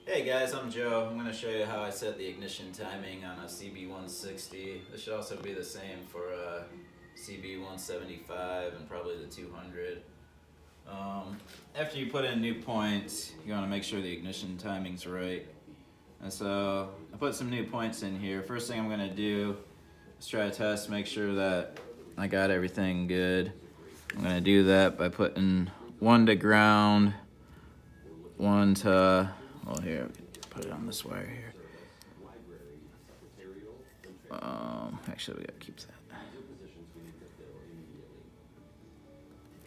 Hey guys, I'm Joe. I'm going to show you how I set the ignition timing on a cb160. This should also be the same for a cb175 and probably the 200. After you put in new points, you want to make sure the ignition timing's right. And so I put some new points in here. First thing I'm going to do is try to test, make sure that I got everything good. I'm going to do that by putting one to ground, one to, well, here, put it on this wire here. Actually, we gotta keep that.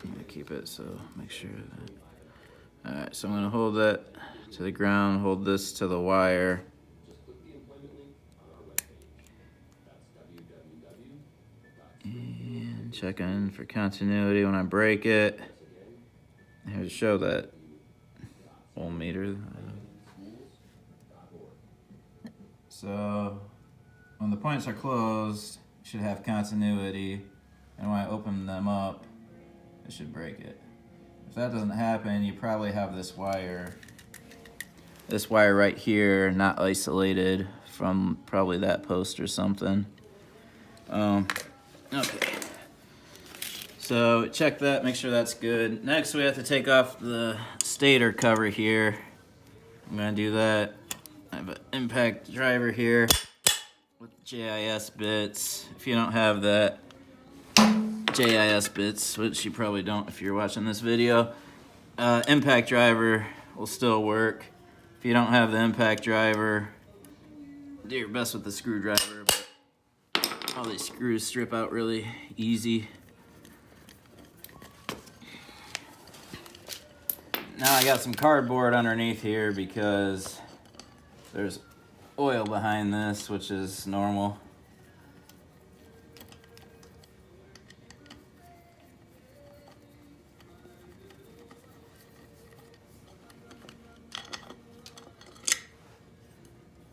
I'm gonna keep it, so make sure that. Alright, so I'm gonna hold that to the ground, hold this to the wire. And check in for continuity when I break it. Here to show that ohm meter. So when the points are closed, you should have continuity, and when I open them up, it should break it. If that doesn't happen, you probably have this wire right here not isolated from probably that post or something. Okay. So check that, make sure that's good. Next we have to take off the stator cover here. I'm gonna do that. I have an impact driver here with JIS bits. If you don't have that JIS bits, which you probably don't if you're watching this video, impact driver will still work. If you don't have the impact driver, do your best with the screwdriver, but all these screws strip out really easy. Now I got some cardboard underneath here because there's oil behind this, which is normal.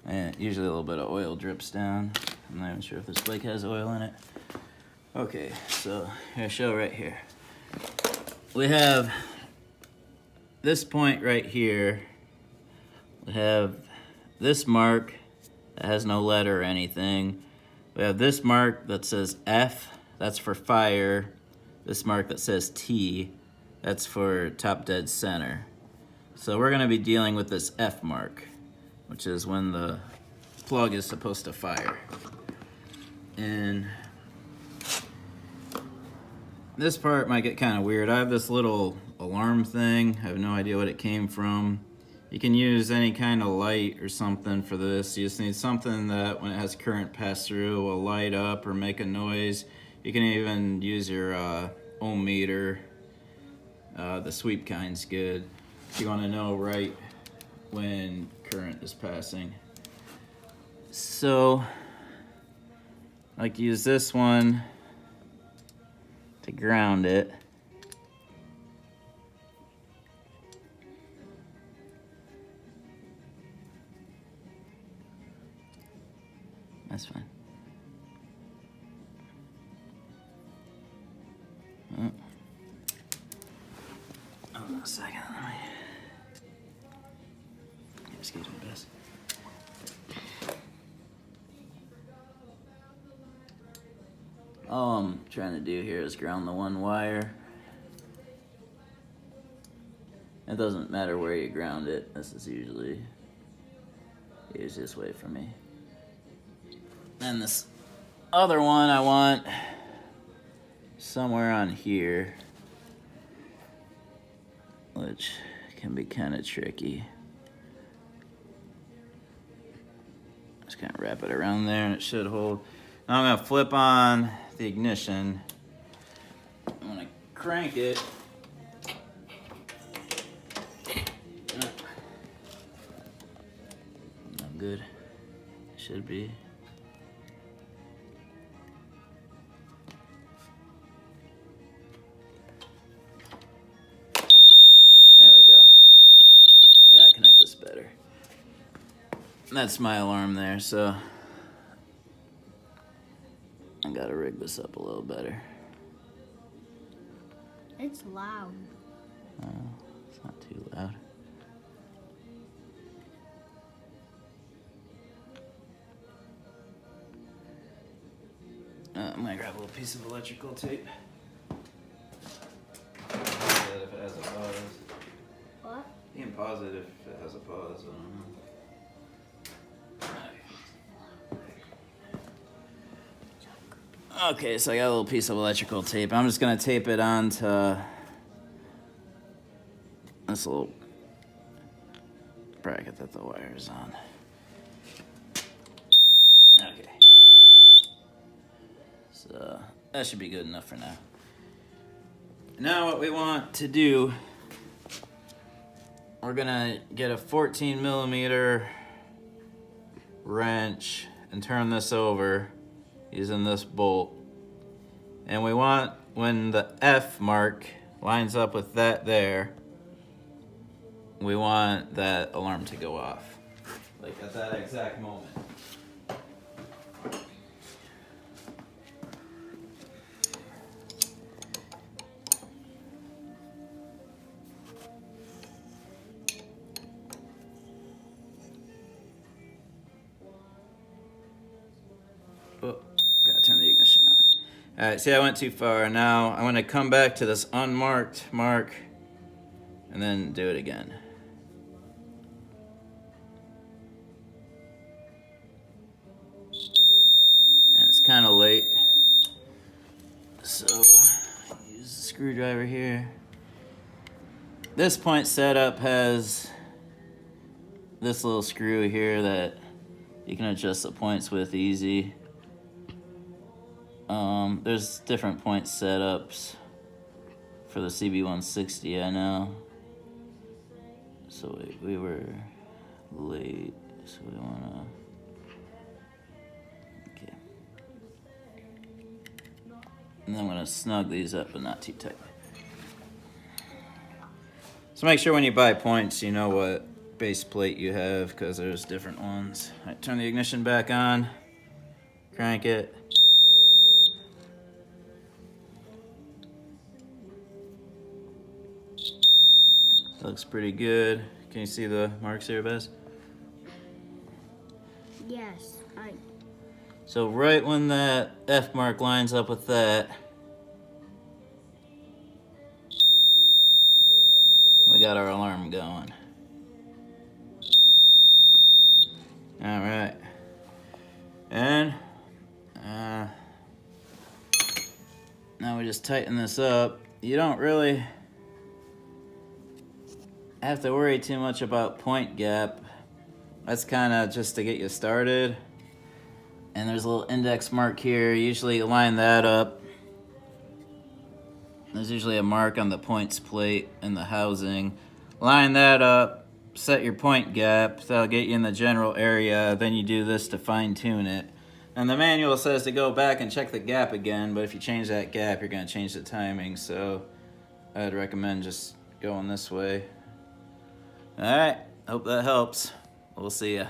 And usually a little bit of oil drips down. I'm not even sure if this bike has oil in it. Okay, so I'll show right here. We have this point right here. We have this mark that has no letter or anything. We have this mark that says F, that's for fire. This mark that says T, that's for top dead center. So we're gonna be dealing with this F mark, which is when the plug is supposed to fire. And this part might get kind of weird. I have this little alarm thing. I have no idea what it came from. You can use any kind of light or something for this. You just need something that when it has current pass through will light up or make a noise. You can even use your ohm meter. The sweep kind's good if you want to know right when current is passing. So I like to use this one to ground it. That's fine. Oh. Hold on a second. Excuse me, Bess. All I'm trying to do here is ground the one wire. It doesn't matter where you ground it. This is usually the easiest way for me. And this other one I want somewhere on here, which can be kind of tricky. Just kind of wrap it around there and it should hold. Now I'm gonna flip on the ignition. I'm gonna crank it. Not good. Should be. There we go. I gotta connect this better. That's my alarm there, so I gotta rig this up a little better. It's loud. Oh, it's not too loud. I'm gonna grab a little piece of electrical tape. If it has a pause. What? You can pause it if it has a pause. I don't know. Okay, so I got a little piece of electrical tape. I'm just gonna tape it onto this little bracket that the wire is on. Okay. So that should be good enough for now. Now what we want to do, we're gonna get a 14 millimeter wrench and turn this over using this bolt. And we want, when the F mark lines up with that there, we want that alarm to go off. Like at that exact moment. Oh, gotta turn the ignition on. All right, see, I went too far. Now I'm gonna come back to this unmarked mark and then do it again. And it's kind of late, so use the screwdriver here. This point setup has this little screw here that you can adjust the points with easy. There's different point setups for the cb160, I know. So we were late, so we wanna, okay. And then I'm gonna snug these up, but not too tight. So make sure when you buy points, you know what base plate you have, because there's different ones. All right, turn the ignition back on, crank it. Looks pretty good. Can you see the marks here, Bess? Yes, So right when that F mark lines up with that, we got our alarm going. All right. And now we just tighten this up. You don't really have to worry too much about point gap. That's kind of just to get you started. And there's a little index mark here. Usually you line that up. There's usually a mark on the points plate in the housing. Line that up, set your point gap. That'll get you in the general area. Then you do this to fine tune it. And the manual says to go back and check the gap again, but if you change that gap, you're gonna change the timing. So I'd recommend just going this way. All right, hope that helps. We'll see ya.